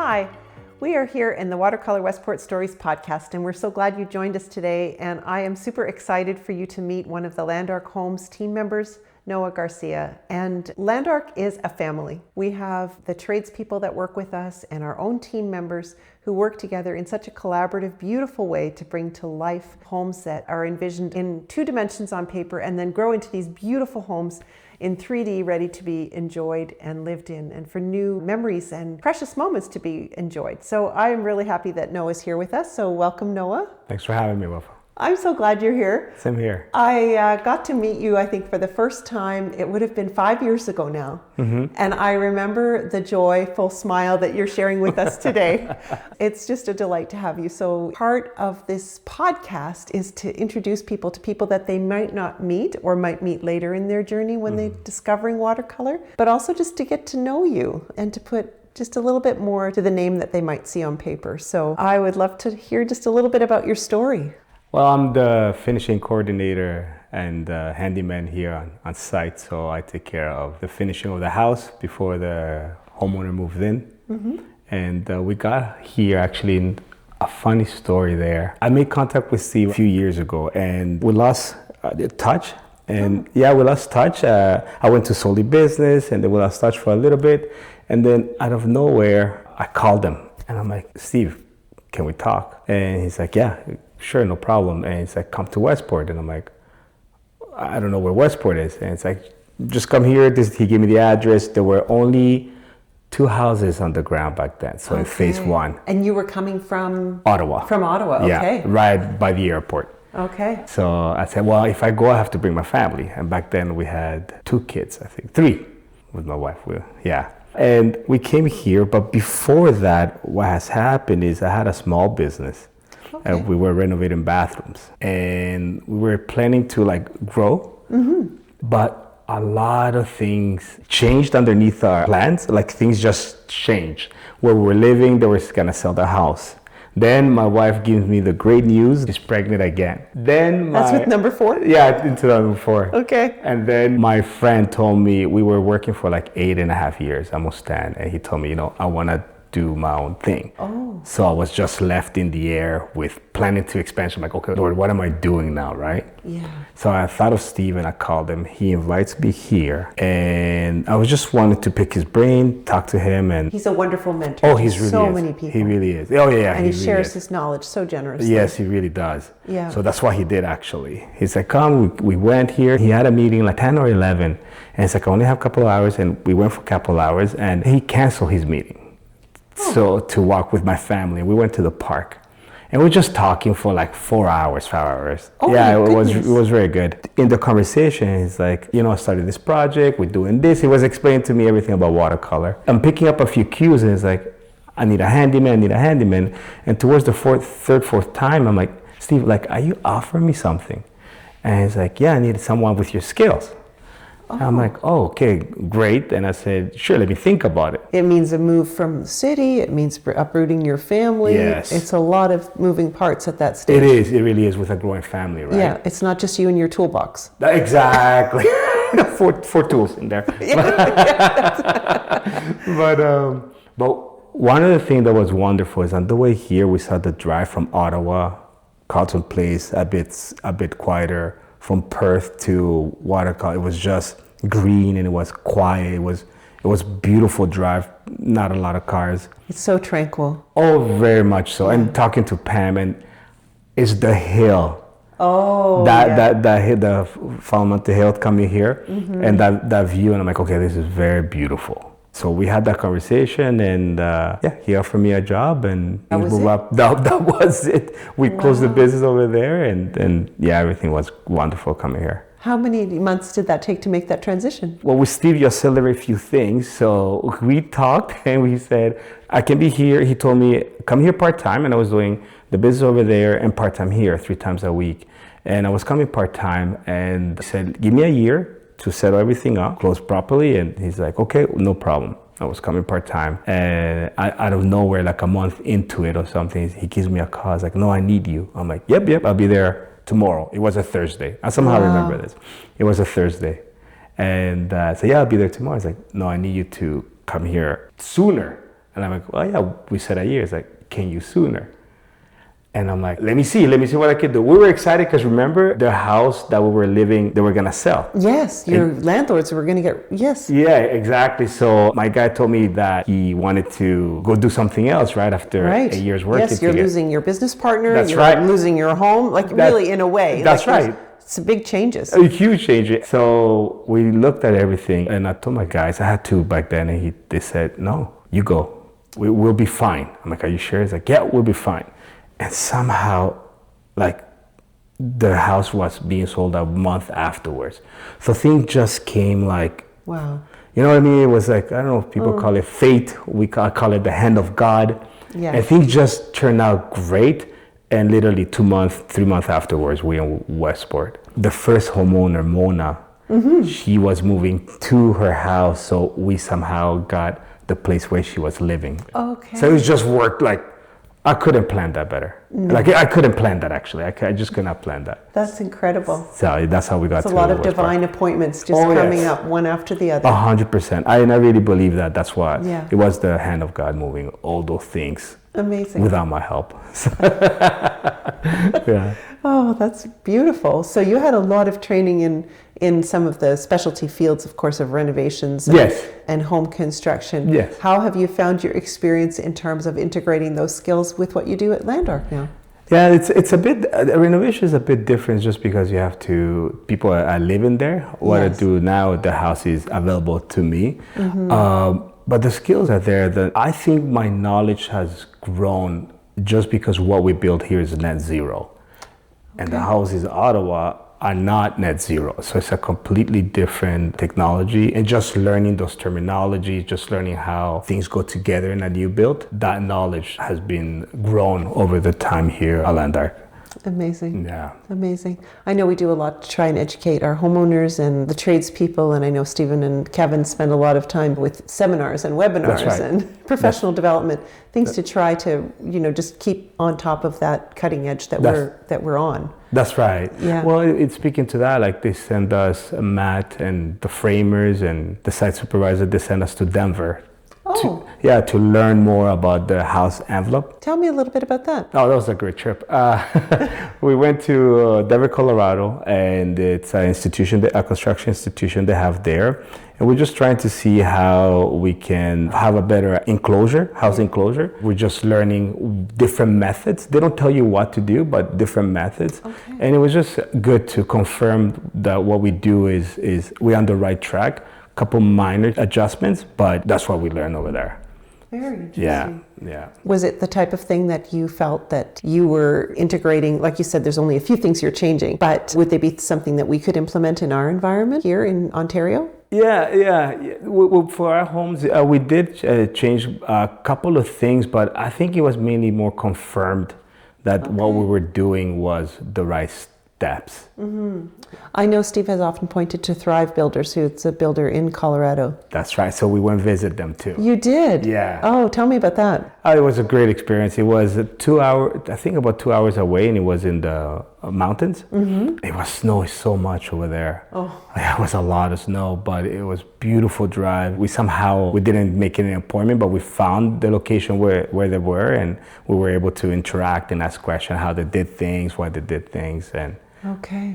Hi, we are here in the Watercolor Westport Stories podcast, and we're so glad you joined us today. And I am super excited for you to meet one of the Land Ark Homes team members, Noah Garcia. And Land Ark is a family. We have the tradespeople that work with us and our own team members who work together in such a collaborative, beautiful way to bring to life homes that are envisioned in 2 dimensions on paper and then grow into these beautiful homes in 3D, ready to be enjoyed and lived in, and for new memories and precious moments to be enjoyed. So I'm really happy that Noah's here with us. So welcome, Noah. Thanks for having me, Wafa. I'm so glad you're here. Same here. I got to meet you, I think, for the first time. It would have been 5 years ago now. Mm-hmm. And I remember the joyful smile that you're sharing with us today. It's just a delight to have you. So part of this podcast is to introduce people to people that they might not meet or might meet later in their journey when they're discovering watercolor, but also just to get to know you and to put just a little bit more to the name that they might see on paper. So I would love to hear just a little bit about your story. Well, I'm the finishing coordinator and handyman here on site, so I take care of the finishing of the house before the homeowner moves in. Mm-hmm. And we got here actually in a funny story there. I made contact with Steve a few years ago and we lost touch. And we lost touch. I went to solely business and then we lost touch for a little bit. And then out of nowhere, I called him and I'm like, Steve, can we talk? And he's like, yeah. Sure, no problem. And it's like, come to Westport. And I'm like, I don't know where Westport is. And it's like, just come here. He gave me the address. There were only 2 houses on the ground back then. So in phase 1. And you were coming from? Ottawa. From Ottawa, okay. Yeah, right by the airport. Okay. So I said, well, if I go, I have to bring my family. And back then we had 2 kids, I think, 3 with my wife. And we came here. But before that, what has happened is I had a small business. Okay. We were renovating bathrooms and we were planning to grow, but a lot of things changed underneath our plans. Things just changed. Where we were living, they were gonna sell the house. Then my wife gives me the great news, she's pregnant again. That's with number 4? Yeah, into number 4. Okay. And then my friend told me, we were working for 8.5 years, almost 10. And he told me, I wanna do my own thing. Oh. So I was just left in the air with planning to expansion. I'm like, okay, Lord, what am I doing now, right? Yeah. So I thought of Steve and I called him. He invites me here and I was just wanting to pick his brain, talk to him. And he's a wonderful mentor. Oh, he's really so many people. He really is. Oh yeah. And he shares his knowledge so generously. Yes, he really does. Yeah. So that's what he did actually. He's like, come, we went here. He had a meeting 10 or 11 and it's like, I only have a couple of hours, and we went for a couple of hours and he canceled his meeting. So to walk with my family, we went to the park and we were just talking for 4 hours, 5 hours. Oh, yeah, it was very good. In the conversation, he's like, I started this project, we're doing this. He was explaining to me everything about watercolor. I'm picking up a few cues and he's like, I need a handyman. And towards the fourth time, I'm like, Steve, are you offering me something? And he's like, yeah, I need someone with your skills. Oh. I'm like, oh, okay, great. And I said, sure, let me think about it. It means a move from the city. It means uprooting your family. Yes. It's a lot of moving parts at that stage. It is. It really is with a growing family, right? Yeah, it's not just you and your toolbox. Exactly. four tools in there. But one of the things that was wonderful is on the way here, we saw the drive from Ottawa, Carlton Place, a bit quieter. From Perth to Watercolor, it was just green and it was quiet. It was beautiful drive, not a lot of cars. It's so tranquil. Oh, very much so. Yeah. And talking to Pam, and it's the hill. Oh, the Falmouth Hill coming here, and that view, and I'm like, okay, this is very beautiful. So we had that conversation, and he offered me a job, and that was it? Up. That was it. We closed the business over there, and everything was wonderful coming here. How many months did that take to make that transition? Well, with Steve, you accelerate a few things. So we talked, and we said, I can be here. He told me, come here part-time, and I was doing the business over there and part-time here 3 times a week. And I was coming part-time, and he said, give me a year to settle everything up, close properly. And he's like, okay, no problem. I was coming part-time, and out of nowhere, a month into it or something, he gives me a call. He's like, no, I need you. I'm like, yep, I'll be there tomorrow. It was a Thursday. I somehow remember this. It was a Thursday. And I said, yeah, I'll be there tomorrow. He's like, no, I need you to come here sooner. And I'm like, well, yeah, we said a year. It's like, can you sooner? And I'm like, let me see what I can do. We were excited because remember the house that we were living, they were going to sell. Yes, your landlords were going to get, yes. Yeah, exactly. So my guy told me that he wanted to go do something else right after a year's work. Yes, you're losing your business partner. That's you're right. losing your home, like really in a way. That's like right. It's a big changes. A huge change. So we looked at everything and I told my guys, I had two back then, and they said, no, you go. We'll be fine. I'm like, are you sure? He's like, yeah, we'll be fine. And somehow, like, the house was being sold a month afterwards. So things just came like, wow. You know what I mean? It was like, I don't know if people call it fate. I call it the hand of God. Yeah. And things just turned out great. And literally 3 months afterwards, we're in Westport. The first homeowner, Mona, she was moving to her house. So we somehow got the place where she was living. Okay. So it just worked like, I couldn't plan that better. No. Like I couldn't plan that actually. I just could not plan that. That's incredible. So that's how we got to a lot of divine appointments just coming up one after the other. 100%. I really believe that. That's why it was the hand of God moving all those things. Amazing. Without my help. Yeah. Oh, that's beautiful. So you had a lot of training in some of the specialty fields, of course, of renovations and home construction. Yes. How have you found your experience in terms of integrating those skills with what you do at Land Ark now? Yeah, it's a bit, renovation is a bit different just because you have to, people are living there. What I do now, the house is available to me. But the skills are there. I think my knowledge has grown just because what we build here is net zero. And the houses in Ottawa are not net zero. So it's a completely different technology, and just learning those terminologies, just learning how things go together in a new build, that knowledge has been grown over the time here at Land Ark. Amazing. Yeah. Amazing. I know we do a lot to try and educate our homeowners and the tradespeople, and I know Stephen and Kevin spend a lot of time with seminars and webinars and professional development, things to try to, just keep on top of that cutting edge that we're on. That's right. Yeah. Well, it's speaking to that, like they send us Matt and the framers and the site supervisor, they send us to Denver. To learn more about the house envelope. Tell me a little bit about that. Oh, that was a great trip. We went to Denver, Colorado, and it's an institution, a construction institution they have there. And we're just trying to see how we can have a better house enclosure. We're just learning different methods. They don't tell you what to do, but different methods. Okay. And it was just good to confirm that what we do is we're on the right track. Couple minor adjustments, but that's what we learned over there. Very interesting. Yeah. Was it the type of thing that you felt that you were integrating? Like you said, there's only a few things you're changing, but would they be something that we could implement in our environment here in Ontario? Yeah. For our homes, we did change a couple of things, but I think it was mainly more confirmed that what we were doing was the right steps. I know Steve has often pointed to Thrive Builders, who's a builder in Colorado. That's right. So we went visit them too. You did? Yeah. Oh, tell me about that. It was a great experience. It was about 2 hours away, and it was in the mountains. It was snowing so much over there. It was a lot of snow, but it was beautiful drive. We didn't make any appointment, but we found the location where they were, and we were able to interact and ask questions how they did things, why they did things, and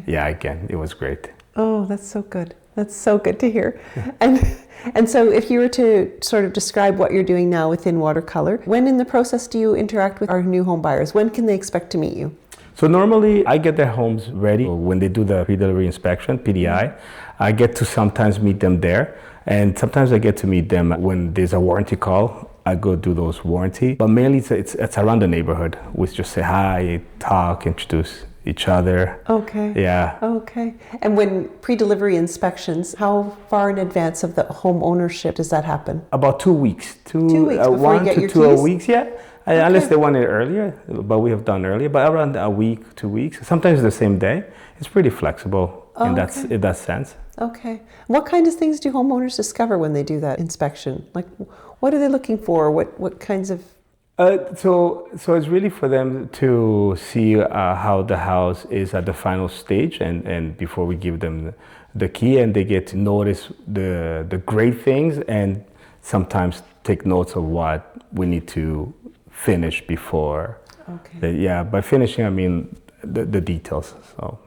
again, it was great. Oh, that's so good. That's so good to hear. And so if you were to sort of describe what you're doing now within watercolor, when in the process do you interact with our new home buyers? When can they expect to meet you? So normally I get their homes ready when they do the pre-delivery inspection, PDI. I get to sometimes meet them there, and sometimes I get to meet them when there's a warranty call. I go do those warranty, but mainly it's around the neighborhood. We just say hi, talk, introduce each other. Okay. Yeah. Okay. And when pre-delivery inspections, how far in advance of the home ownership does that happen? About 2 weeks. 2 weeks before 1 you get to your 2 keys? weeks, yeah. Unless they want it earlier, but we have done earlier. But around a week, 2 weeks, sometimes the same day. It's pretty flexible in that sense. Okay. What kinds of things do homeowners discover when they do that inspection? Like, what are they looking for? What kinds of... So it's really for them to see how the house is at the final stage, and before we give them the key, and they get to notice the great things and sometimes take notes of what we need to finish before. Okay. By finishing, I mean the details. So.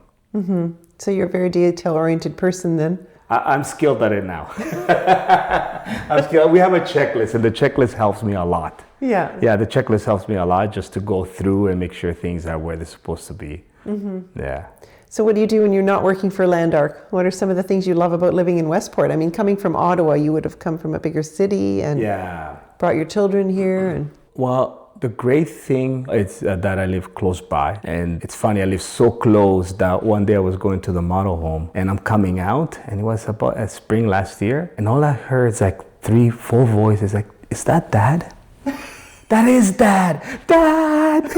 So you're a very detail-oriented person then? I'm skilled at it now. I'm skilled. We have a checklist, and the checklist helps me a lot. Yeah. Yeah, the checklist helps me a lot just to go through and make sure things are where they're supposed to be. Yeah. So what do you do when you're not working for Land Ark? What are some of the things you love about living in Westport? I mean, coming from Ottawa, you would have come from a bigger city and brought your children here. And well, the great thing is that I live close by. And it's funny, I live so close that one day I was going to the model home and I'm coming out, and it was about spring last year. And all I heard is like 3-4 voices like, is that Dad? That is Dad! Dad!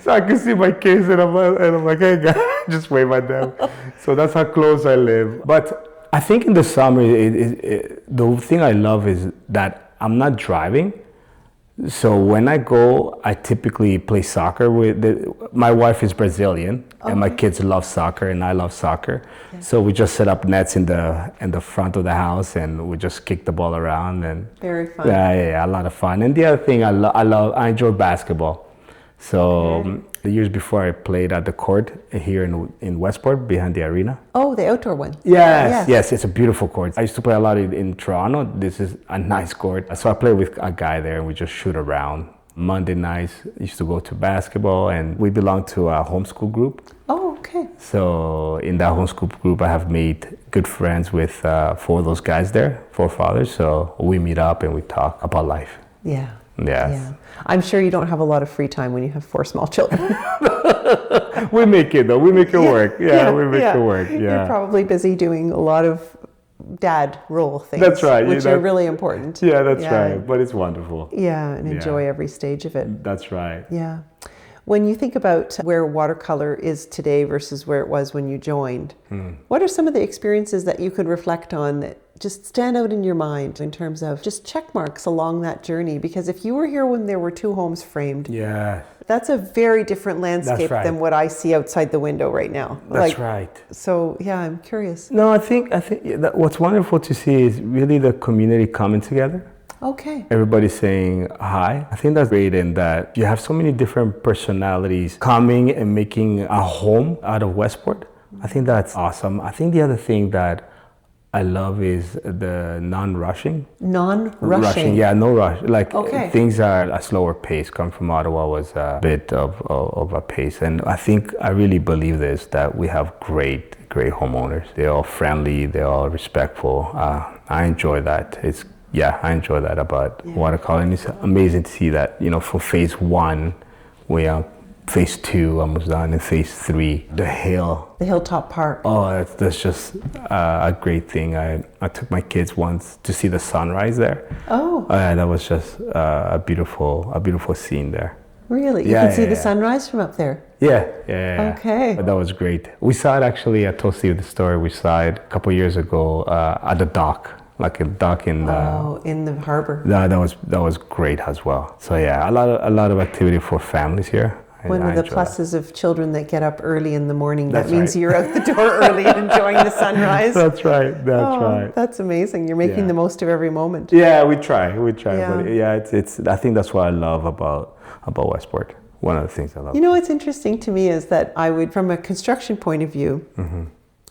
So I can see my kids and I'm like, hey guys, just wave at them. So that's how close I live. But I think in the summer, the thing I love is that I'm not driving. So when I go, I typically play soccer my wife is Brazilian, and my kids love soccer and I love soccer. Yeah. So we just set up nets in the front of the house and we just kick the ball around. And very fun. Yeah, a lot of fun. And the other thing I enjoy basketball. So the years before I played at the court here in Westport behind the arena. Oh, the outdoor one. Yes, it's a beautiful court. I used to play a lot in Toronto. This is a nice court. So I played with a guy there and we just shoot around. Monday nights, I used to go to basketball, and we belong to a homeschool group. Oh, okay. So in that homeschool group, I have made good friends with 4 of those guys there, 4 fathers. So we meet up and we talk about life. Yeah. Yes. Yeah. I'm sure you don't have a lot of free time when you have 4 small children. We make it though. We make it work. Yeah, we make it work. Yeah. You're probably busy doing a lot of dad role things. That's right. Which are really important. Yeah, that's right. But it's wonderful. Yeah, and enjoy every stage of it. That's right. Yeah. When you think about where watercolor is today versus where it was when you joined, what are some of the experiences that you could reflect on that just stand out in your mind in terms of just check marks along that journey? Because if you were here when there were 2 homes framed, that's a very different landscape than what I see outside the window right now. That's right. So yeah, I'm curious. No, I think that what's wonderful to see is really the community coming together. Okay. Everybody saying hi. I think that's great in that you have so many different personalities coming and making a home out of Westport. I think that's awesome. I think the other thing that I love is the non-rushing. Non-rushing? Yeah, no rush. Like things are a slower pace. Coming from Ottawa was a bit of a pace. And I think I really believe this, that we have great homeowners. They're all friendly. They're all respectful. I enjoy that. I enjoy that about watercolor. And it's amazing to see that, from phase 1, we are phase 2 almost done, and phase 3, the hilltop park. Oh, that's just a great thing. I took my kids once to see the sunrise there. Oh. That was just a beautiful scene there. Really? You could see the sunrise from up there? Yeah. Okay. But that was great. We saw it actually, I told Steve the story, we saw it a couple years ago at the dock. Like a dock in the harbor. That was great as well. So yeah, a lot of activity for families here. One of the pluses of children that get up early in the morning, that means you're out the door early and enjoying the sunrise. That's right. Right. That's amazing. You're making the most of every moment. Yeah, we try. Yeah. But it's I think that's what I love about Westport. One of the things I love. What's interesting to me is that from a construction point of view,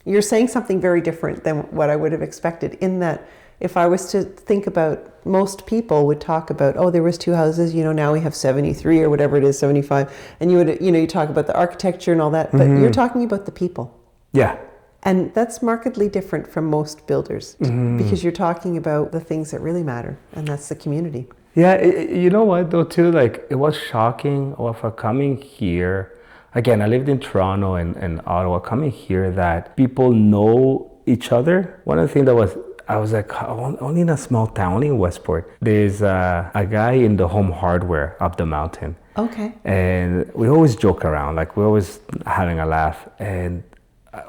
you're saying something very different than what I would have expected, in that if I was to think about, most people would talk about, there was 2 houses, now we have 73 or whatever it is, 75. And you talk about the architecture and all that, but you're talking about the people. Yeah. And that's markedly different from most builders, because you're talking about the things that really matter, and that's the community. Yeah, you know what though too, like it was shocking for coming here. Again, I lived in Toronto and Ottawa, coming here, that people know each other. One of the things I was like, only in a small town, only in Westport, there's a guy in the home hardware up the mountain. Okay. And we always joke around, like we're always having a laugh. And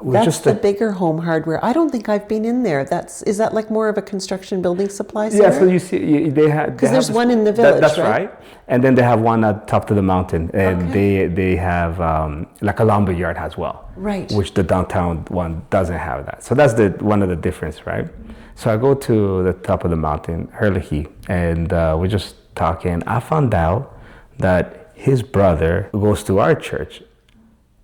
That's the bigger home hardware. I don't think I've been in there. Is that like more of a construction building supply center? Yeah, so you see, they have... Because there's one in the village, that's right. And then they have one at top of the mountain. And they have like a lumber yard as well. Right. Which the downtown one doesn't have that. So that's one of the difference, right? So I go to the top of the mountain, Herlihy, and we're just talking. I found out that his brother goes to our church.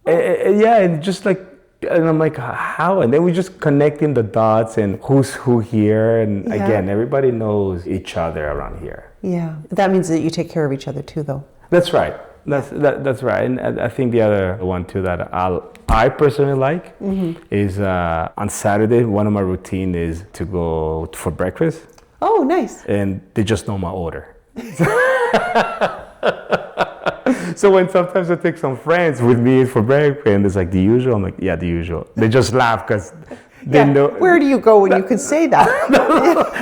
Yeah, and just like... And I'm like, how? And then we just connecting the dots and who's who here. And again, everybody knows each other around here. Yeah. That means that you take care of each other too, though. That's right. That's right. And I think the other one too that I personally like is on Saturday, one of my routine is to go for breakfast. Oh, nice. And they just know my order. So when sometimes I take some friends with me for breakfast and it's like the usual, I'm like, yeah, the usual. They just laugh because they know. Where do you go when you can say that?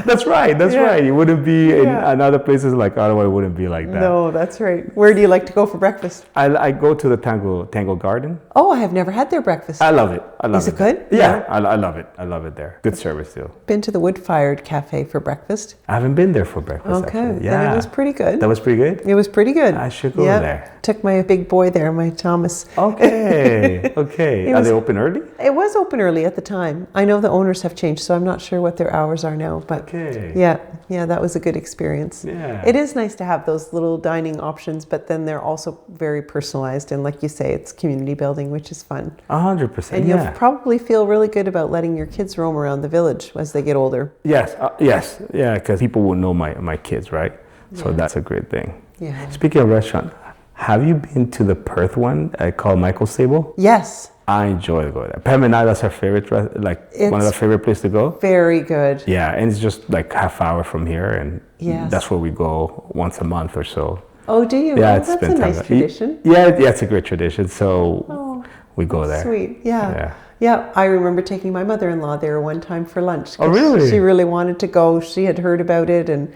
That's right. That's right. It wouldn't be in other places like Ottawa. It wouldn't be like that. No, that's right. Where do you like to go for breakfast? I go to the Tango Garden. Oh, I have never had their breakfast. I love it. Is it good? Yeah, I love it. I love it there. Good service too. Been to the Wood-Fired Cafe for breakfast? I haven't been there for breakfast. Okay. Actually. Yeah. It was pretty good. That was pretty good? It was pretty good. I should go there. Took my big boy there, my Thomas. Okay. Okay. Are they open early? It was open early at the time. I know the owners have changed, so I'm not sure what their hours are now. But yeah, that was a good experience. Yeah. It is nice to have those little dining options, but then they're also very personalized. And like you say, it's community building, which is fun. 100%. And you'll probably feel really good about letting your kids roam around the village as they get older. Yes. Yes. Yeah, because people will know my kids, right? So that's a great thing. Yeah. Speaking of restaurant, have you been to the Perth one called Michael's Table? Yes. I enjoy going there. Pam and I, that's our favorite, one of the favorite places to go. Very good. Yeah, and it's just like half hour from here, and that's where we go once a month or so. Oh, do you? Yeah, that's a nice tradition. Yeah, it's a great tradition. So we go there. Sweet. Yeah, I remember taking my mother-in-law there one time for lunch. Oh, really? She really wanted to go. She had heard about it, and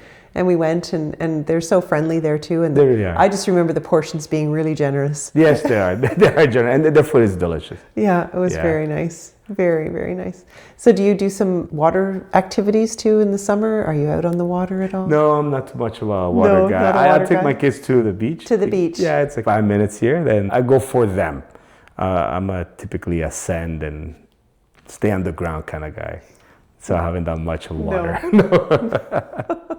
we went, and they're so friendly there too. And I just remember the portions being really generous. Yes, they are. They are generous, and the food is delicious. Yeah, it was very nice. Very, very nice. So do you do some water activities too in the summer? Are you out on the water at all? No, I'm not too much of a water guy. I take my kids to the beach. To the beach. Yeah, it's like 5 minutes here. Then I go for them. I'm typically a sand and stay on the ground kind of guy. So I haven't done much of water. No.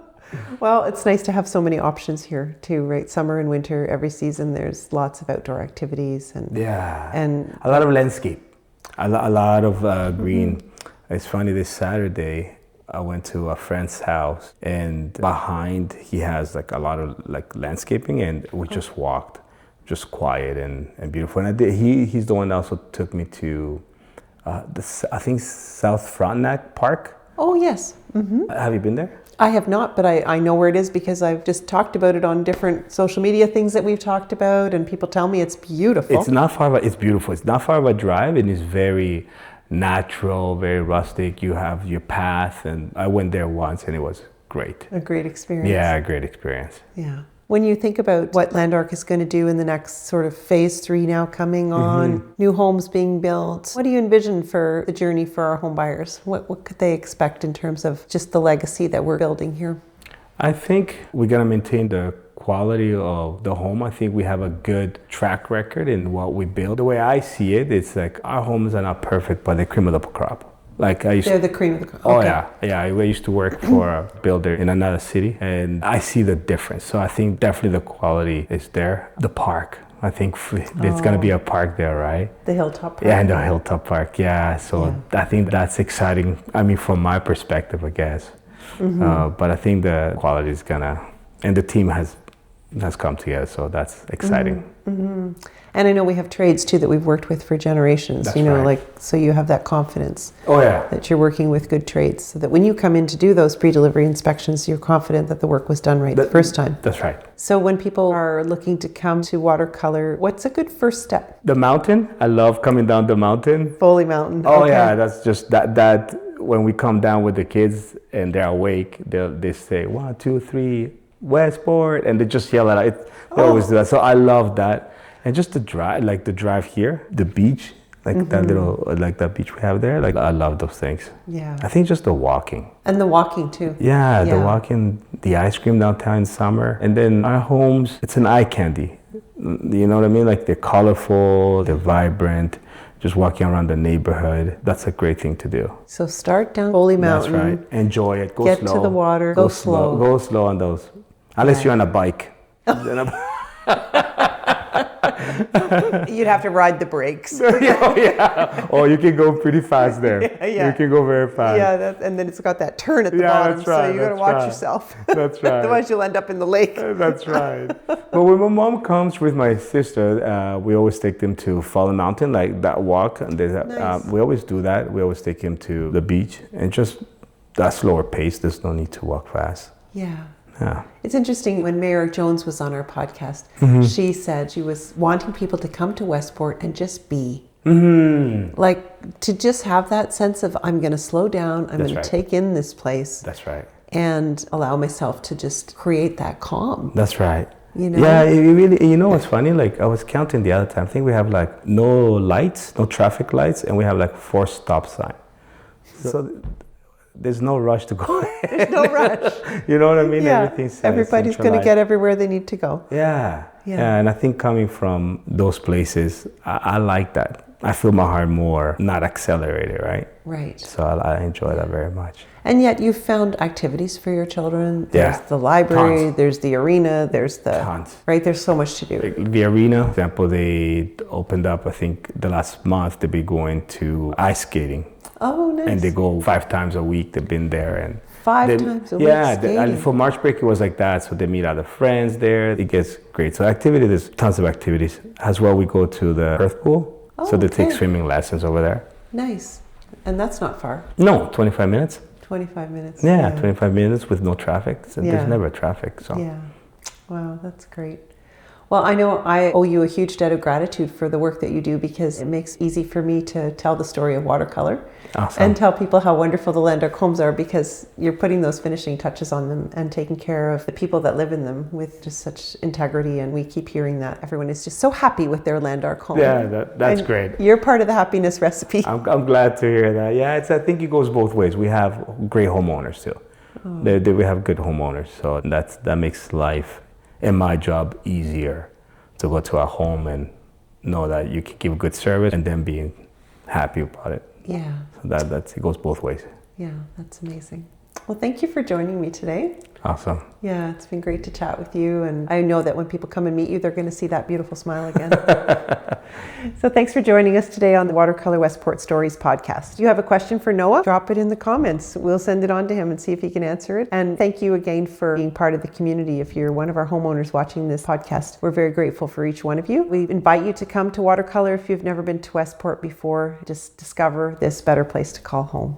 Well, it's nice to have so many options here too, right? Summer and winter, every season, there's lots of outdoor activities and a lot of landscape, a lot of green. It's funny, this Saturday I went to a friend's house, and behind he has like a lot of like landscaping, and we just walked, just quiet and beautiful. And he's the one that also took me to I think South Frontenac Park. Oh yes. Have you been there? I have not, but I know where it is because I've just talked about it on different social media things that we've talked about, and people tell me it's beautiful. It's not far, but it's beautiful. It's not far of a drive, and it's very natural, very rustic. You have your path, and I went there once, and it was great. A great experience. Yeah, a great experience. Yeah. When you think about what Land Ark is going to do in the next sort of phase 3 now coming on, new homes being built, what do you envision for the journey for our home buyers? What could they expect in terms of just the legacy that we're building here? I think we're going to maintain the quality of the home. I think we have a good track record in what we build. The way I see it, it's like our homes are not perfect, but they're cream of the crop. Like they're the cream of the crop. Okay. Oh yeah. I used to work for a builder in another city, and I see the difference. So I think definitely the quality is there. The park, I think there's going to be a park there, right? The Hilltop Park. Yeah, and the Hilltop Park. Yeah. So I think that's exciting. I mean, from my perspective, I guess. But I think the quality is and the team has come together. So that's exciting. And I know we have trades too that we've worked with for generations, That's right. like, so you have that confidence. Oh yeah. That you're working with good trades, so that when you come in to do those pre-delivery inspections, you're confident that the work was done right the first time. That's right. So when people are looking to come to watercolor, what's a good first step? The mountain. I love coming down the mountain. Foley Mountain. Oh yeah, that's just that when we come down with the kids and they're awake, they say 1, 2, 3, Westport, and they just yell at it. They always do that. So I love that. And just the drive here, the beach, like that little, like that beach we have there. Like I love those things. Yeah. I think just the walking. And the walking too. Yeah, the walking, the ice cream downtown in summer. And then our homes, it's an eye candy. You know what I mean? Like they're colorful, they're vibrant. Just walking around the neighborhood, that's a great thing to do. So start down Holy Mountain. That's right. Enjoy it. Go get slow. to the water. Go slow. Go slow on those. Unless you're on a bike. You'd have to ride the brakes. Yeah. Oh, you can go pretty fast there. Yeah. You can go very fast. Yeah, and then it's got that turn at the bottom, that's right, so you got to watch yourself. That's right. Otherwise, you'll end up in the lake. That's right. But when my mom comes with my sister, we always take them to Fallen Mountain, like that walk. And Nice. we always do that. We always take them to the beach, and just that slower pace. There's no need to walk fast. Yeah. Yeah. It's interesting, when Mayor Jones was on our podcast, she said she was wanting people to come to Westport and just be. Like to just have that sense of, I'm going to slow down, I'm going to take in this place. That's right. And allow myself to just create that calm. That's right. You know? Yeah, it really, you know what's funny? Like I was counting the other time, I think we have like no lights, no traffic lights, and we have like 4 stop signs. So there's no rush to go. There's no rush. You know what I mean? Yeah. Everything's Everybody's going to get everywhere they need to go. Yeah. And I think coming from those places, I like that. I feel my heart more not accelerated, right? Right. So I enjoy that very much. And yet you've found activities for your children. There's the library, there's the arena, there's the... Right, there's so much to do. Like the arena, for example, they opened up, I think, the last month. They'll be going to ice skating. Oh, nice. And they go 5 times a week. They've been there. And 5 times a week skating. And for March break, it was like that. So they meet other friends there. It gets great. So activity, there's tons of activities. As well, we go to the surf pool. So they take swimming lessons over there. Nice. And that's not far. No, 25 minutes. 25 minutes. Yeah, 25 minutes with no traffic. So there's never traffic. So. Yeah. Wow, that's great. Well, I know I owe you a huge debt of gratitude for the work that you do, because it makes it easy for me to tell the story of watercolor. Awesome. And tell people how wonderful the Land Ark Homes are, because you're putting those finishing touches on them and taking care of the people that live in them with just such integrity. And we keep hearing that everyone is just so happy with their Land Ark home. Yeah, that's great. You're part of the happiness recipe. I'm glad to hear that. Yeah, I think it goes both ways. We have great homeowners too. We have good homeowners, so that makes life and my job easier, to go to a home and know that you can give good service and then being happy about it. Yeah. So it goes both ways. Yeah, that's amazing. Well, thank you for joining me today. Awesome. Yeah, it's been great to chat with you. And I know that when people come and meet you, they're going to see that beautiful smile again. So thanks for joining us today on the Watercolor Westport Stories podcast. If you have a question for Noah, drop it in the comments. We'll send it on to him and see if he can answer it. And thank you again for being part of the community. If you're one of our homeowners watching this podcast, we're very grateful for each one of you. We invite you to come to Watercolor if you've never been to Westport before. Just discover this better place to call home.